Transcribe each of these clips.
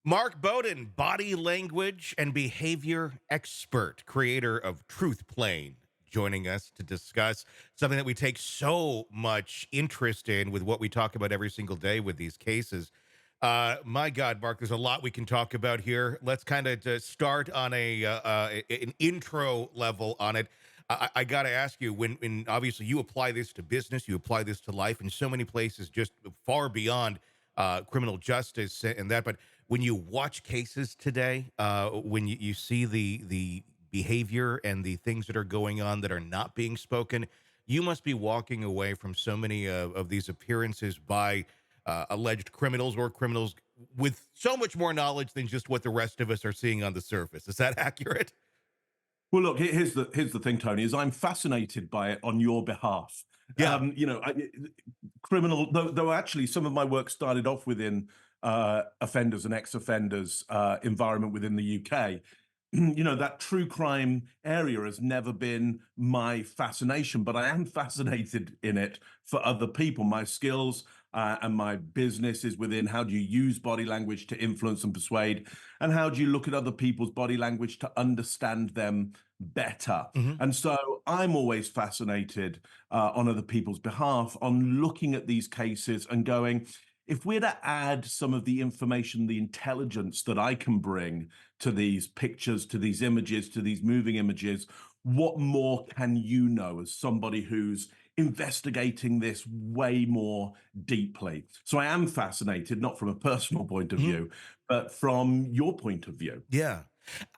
Mark Bowden, body language and behavior expert, creator of Truthplane, joining us to discuss something that we take so much interest in with what we talk about every single day with these cases. My God, Mark, there's a lot we can talk about here. Let's kind of start on an intro level on it. I got to ask you, when obviously you apply this to business, you apply this to life in so many places, just far beyond criminal justice and that. But when you watch cases today, when you see the behavior and the things that are going on that are not being spoken, you must be walking away from so many of these appearances by alleged criminals or criminals with so much more knowledge than just what the rest of us are seeing on the surface. Is that accurate? Well, look, here's the thing, Tony, is I'm fascinated by it on your behalf. Yeah. Criminal, though actually some of my work started off within offenders and ex-offenders environment within the UK. That true crime area has never been my fascination, but I am fascinated in it for other people. My skills and my business is within how do you use body language to influence and persuade, and how do you look at other people's body language to understand them better. Hmm. And so I'm always fascinated on other people's behalf on looking at these cases and going, if we're to add some of the information, the intelligence that I can bring to these pictures, to these images, to these moving images, what more can you know as somebody who's investigating this way more deeply? So I am fascinated, not from a personal point of Hmm. view, but from your point of view. Yeah.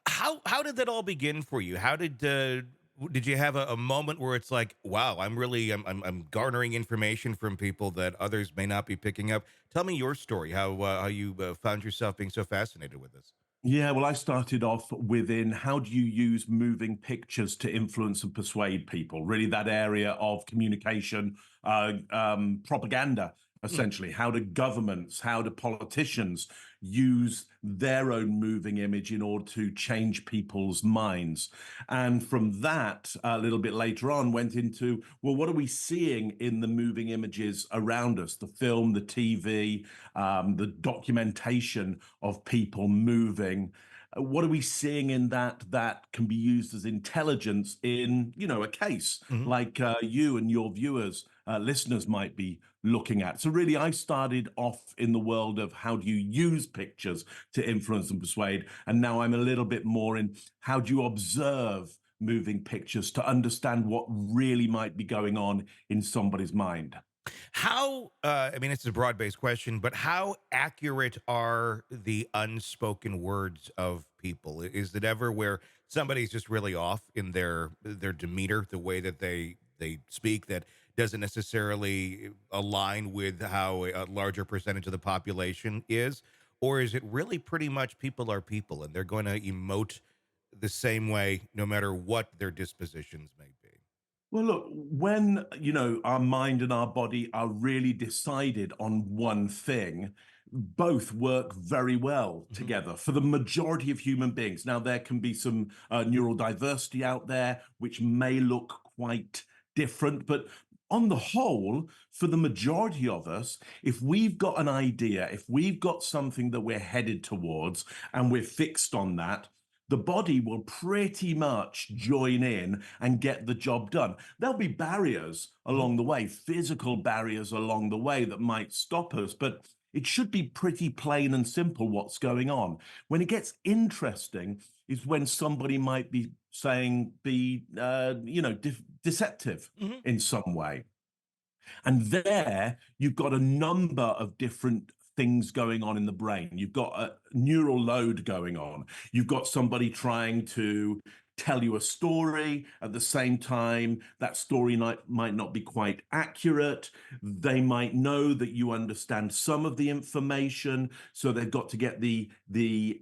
How did that all begin for you? How did you have a moment where it's like, wow, I'm garnering information from people that others may not be picking up? Tell me your story. How you found yourself being so fascinated with this? Yeah, well, I started off within how do you use moving pictures to influence and persuade people? Really, that area of communication, propaganda, Hmm. essentially. How do governments, how do politicians use their own moving image in order to change people's minds? And from that, a little bit later on, went into, well, what are we seeing in the moving images around us? The film, the TV, the documentation of people moving. What are we seeing in that can be used as intelligence in, a case Hmm. like you and your viewers, listeners might be looking at? So really, I started off in the world of how do you use pictures to influence and persuade, and now I'm a little bit more in how do you observe moving pictures to understand what really might be going on in somebody's mind. I mean, it's a broad based question, but how accurate are the unspoken words of people? Is it ever where somebody's just really off in their demeanor, the way that they speak, that doesn't necessarily align with how a larger percentage of the population is? Or is it really pretty much people are people and they're going to emote the same way no matter what their dispositions may be? Well, look, when, our mind and our body are really decided on one thing, both work very well Hmm. together for the majority of human beings. Now, there can be some neural diversity out there, which may look quite different, but on the whole, for the majority of us, if we've got an idea, if we've got something that we're headed towards and we're fixed on that, the body will pretty much join in and get the job done. There'll be barriers Hmm. along the way, physical barriers along the way that might stop us, but it should be pretty plain and simple what's going on. When it gets interesting is when somebody might be saying, deceptive Hmm. in some way. And there you've got a number of different things going on in the brain. You've got a neural load going on. You've got somebody trying to tell you a story at the same time. That story might not be quite accurate. They might know that you understand some of the information, so they've got to get the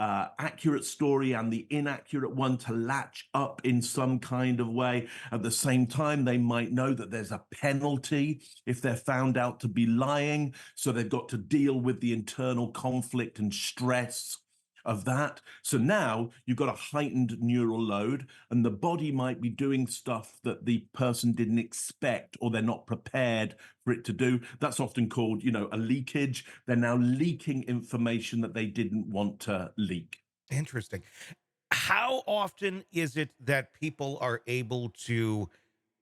accurate story and the inaccurate one to latch up in some kind of way. At the same time, they might know that there's a penalty if they're found out to be lying, so they've got to deal with the internal conflict and stress. of that. So now you've got a heightened neural load, and the body might be doing stuff that the person didn't expect or they're not prepared for it to do. That's often called, a leakage. They're now leaking information that they didn't want to leak. Interesting. How often is it that people are able to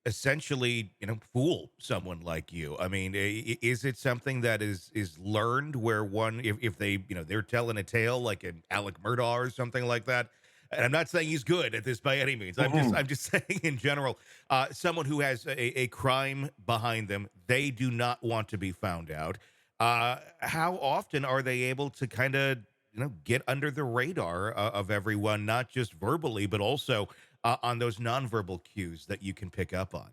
essentially, fool someone like you? I mean, is it something that is learned where one, if they, they're telling a tale like an Alec Murdaugh or something like that? And I'm not saying he's good at this by any means. I'm just saying in general, someone who has a crime behind them, they do not want to be found out. How often are they able to kind of, get under the radar of everyone, not just verbally, but also on those nonverbal cues that you can pick up on?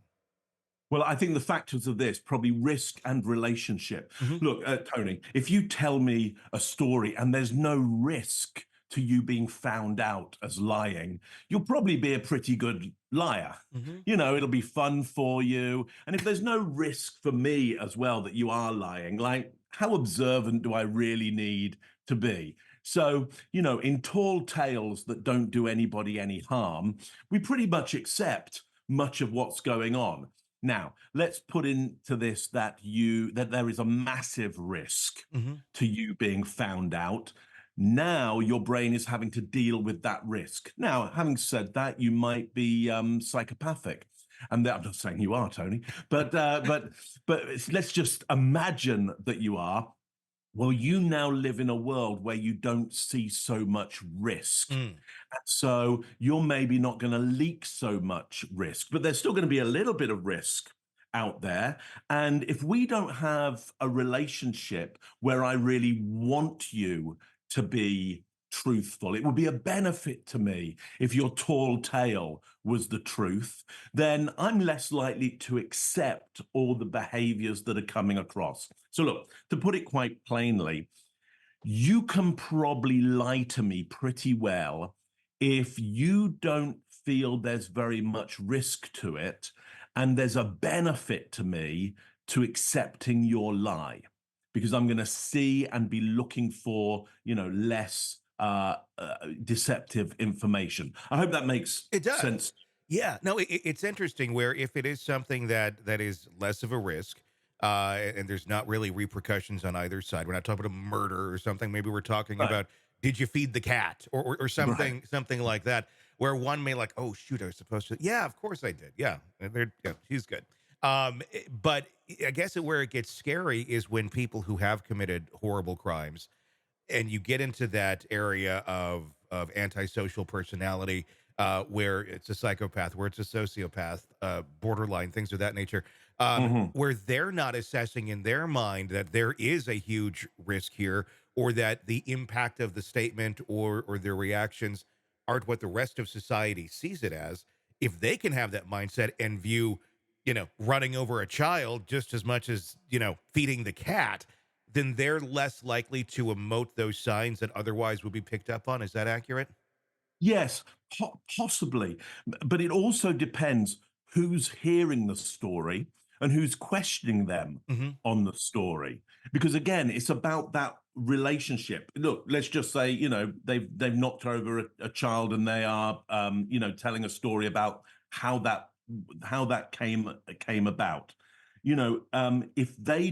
Well, I think the factors of this probably risk and relationship. Hmm. Look, Tony, if you tell me a story and there's no risk to you being found out as lying, you'll probably be a pretty good liar. Hmm. It'll be fun for you. And if there's no risk for me as well that you are lying, like how observant do I really need to be? So, in tall tales that don't do anybody any harm, we pretty much accept much of what's going on. Now, let's put into this that there is a massive risk Hmm. to you being found out. Now your brain is having to deal with that risk. Now, having said that, you might be psychopathic. And I'm not saying you are, Tony, but let's just imagine that you are. Well, you now live in a world where you don't see so much risk. Mm. So you're maybe not going to leak so much risk, but there's still going to be a little bit of risk out there. And if we don't have a relationship where I really want you to be truthful, it would be a benefit to me if your tall tale was the truth, then I'm less likely to accept all the behaviors that are coming across. So, look, to put it quite plainly, you can probably lie to me pretty well if you don't feel there's very much risk to it and there's a benefit to me to accepting your lie, because I'm going to see and be looking for, less deceptive information. I hope that makes It does. sense. Yeah. No, it's interesting where if it is something that is less of a risk, and there's not really repercussions on either side. We're not talking about a murder or something. Maybe we're talking Right. about did you feed the cat or Right. something like that, where one may like, oh shoot, I was supposed to. Yeah, of course I did. Yeah, and yeah, she's good. But I guess where it gets scary is when people who have committed horrible crimes and you get into that area of antisocial personality, where it's a psychopath, where it's a sociopath, borderline things of that nature, Mhm. where they're not assessing in their mind that there is a huge risk here, or that the impact of the statement or their reactions aren't what the rest of society sees it as. If they can have that mindset and view, running over a child just as much as feeding the cat, then they're less likely to emote those signs that otherwise would be picked up on. Is that accurate? Yes, possibly. But it also depends who's hearing the story and who's questioning them Hmm. on the story. Because again, it's about that relationship. Look, let's just say, they've knocked over a child and they are telling a story about how that came about. If they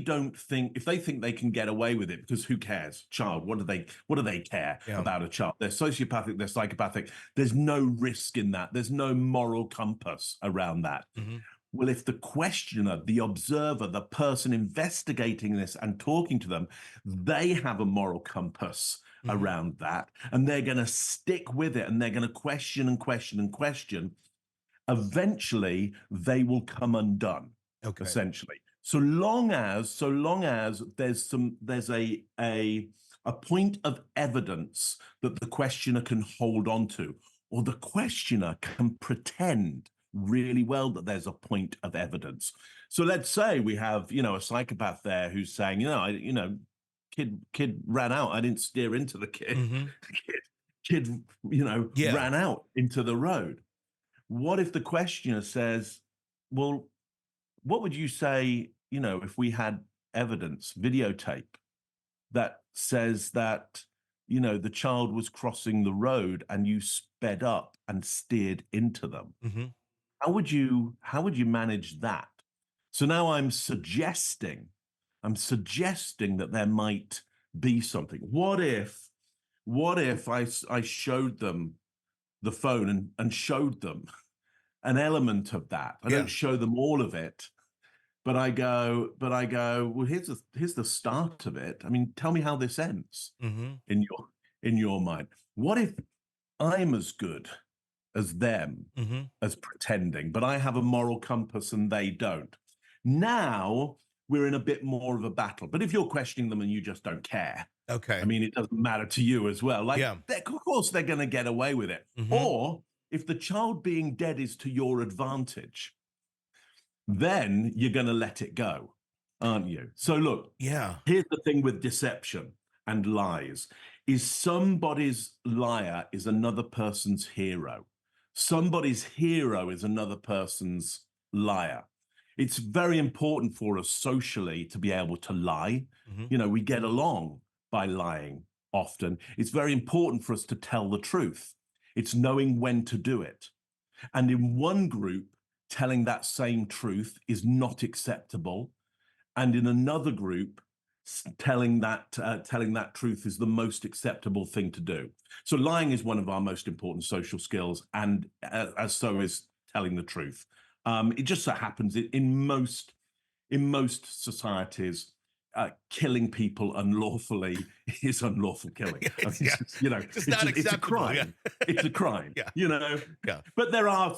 think they can get away with it, because who cares? Child, what do they care Yeah. about a child? They're sociopathic, they're psychopathic. There's no risk in that. There's no moral compass around that. Hmm. Well, if the questioner, the observer, the person investigating this and talking to them, they have a moral compass Hmm. around that, and they're going to stick with it and they're going to question and question and question, eventually they will come undone, Okay. essentially. So long as there's a point of evidence that the questioner can hold on to, or the questioner can pretend really well that there's a point of evidence. So let's say we have, a psychopath there who's saying, kid ran out. I didn't steer into the kid. Hmm. Kid, Yeah. ran out into the road. What if the questioner says, well, what would you say, if we had evidence, videotape that says that the child was crossing the road and you sped up and steered into them. Hmm. How would you manage that? So now I'm suggesting that there might be something. What if I showed them the phone and showed them an element of that? I don't Yeah. show them all of it, but I go, well, here's the start of it. I mean, tell me how this ends Hmm. in your mind. What if I'm as good as them Hmm. as pretending, but I have a moral compass and they don't? Now we're in a bit more of a battle. But if you're questioning them and you just don't care, I Okay. mean, it doesn't matter to you as well. Like, Yeah. of course, they're going to get away with it. Hmm. Or if the child being dead is to your advantage, then you're going to let it go, aren't you? So, look, Yeah. here's the thing with deception and lies is somebody's liar is another person's hero. Somebody's hero is another person's liar. It's very important for us socially to be able to lie. Hmm. We get along by lying often. It's very important for us to tell the truth. It's knowing when to do it. And in one group, telling that same truth is not acceptable, and in another group, telling that truth is the most acceptable thing to do. So lying is one of our most important social skills, and as so is telling the truth. It just so happens in most societies, killing people unlawfully is unlawful killing. Yeah. I mean, It's, yeah. It's just not it's a acceptable. Yeah. crime. It's a crime. Yeah. Yeah. But there are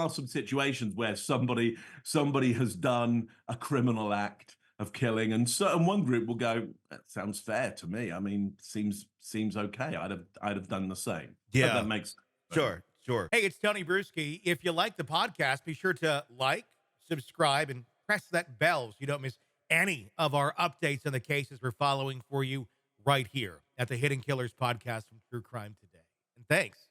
some situations where somebody has done a criminal act of killing, and one group will go, "That sounds fair to me. I mean, seems okay. I'd have done the same." Hope Yeah. that makes sense. Sure, sure. Hey, it's Tony Brueski. If you like the podcast, be sure to like, subscribe, and press that bell so you don't miss any of our updates on the cases we're following for you right here at the Hidden Killers podcast from True Crime Today. And thanks